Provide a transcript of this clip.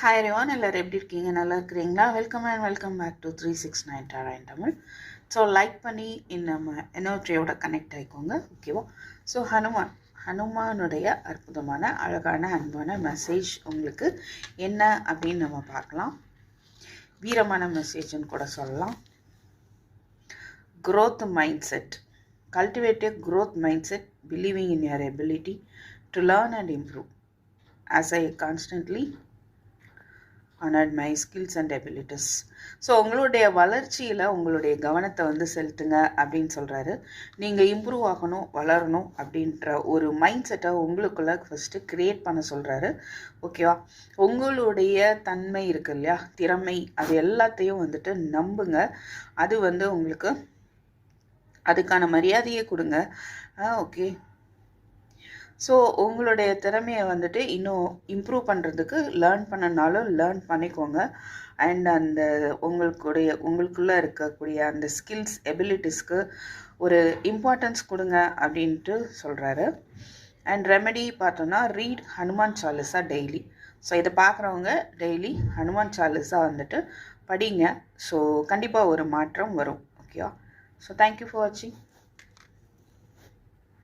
Hi everyone, எல்லோரும் எப்படி இருக்கீங்க? நல்லா இருக்கிறீங்களா? Welcome back to 369 Tara in Tamil. So like பண்ணி நம்ம எனர்ஜியோட கனெக்ட் ஆகிக்கோங்க, ஓகேவா? ஸோ ஹனுமானுடைய அற்புதமான அழகான அன்பான மெசேஜ் உங்களுக்கு என்ன அப்படின்னு நம்ம பார்க்கலாம். வீரமான மெசேஜ்னு கூட சொல்லலாம். growth mindset, cultivate a growth mindset, believing in your ability to learn and improve. As I constantly honored my skills and abilities. So உங்களுடைய வளர்ச்சியில் உங்களுடைய கவனத்தை செலுத்துங்க அப்படின்னு சொல்கிறாரு. நீங்கள் இம்ப்ரூவ் ஆகணும், வளரணும் அப்படின்ற ஒரு மைண்ட் செட்டை உங்களுக்குள்ள ஃபஸ்ட்டு க்ரியேட் பண்ண சொல்கிறாரு, ஓகேவா? உங்களுடைய தன்மை இருக்கு இல்லையா, திறமை, அது எல்லாத்தையும் நம்புங்க. அது உங்களுக்கு அதுக்கான மரியாதையை கொடுங்க, ஓகே? ஸோ உங்களுடைய திறமையை இன்னும் இம்ப்ரூவ் பண்ணுறதுக்கு லேர்ன் பண்ணனாலும் லேர்ன் பண்ணிக்கோங்க. அண்ட் அந்த உங்களுக்குள்ளே இருக்கக்கூடிய அந்த ஸ்கில்ஸ் எபிலிட்டிஸ்க்கு ஒரு இம்பார்ட்டன்ஸ் கொடுங்க அப்படின்ட்டு சொல்கிறாரு. அண்ட் ரெமெடி பார்த்தோன்னா, read Hanuman Chalisa daily. So இதை பார்க்குறவங்க டெய்லி ஹனுமான் சாலிசா படிங்க. ஸோ கண்டிப்பாக ஒரு மாற்றம் வரும், ஓகேவா? ஸோ தேங்க்யூ ஃபார் வாட்சிங்.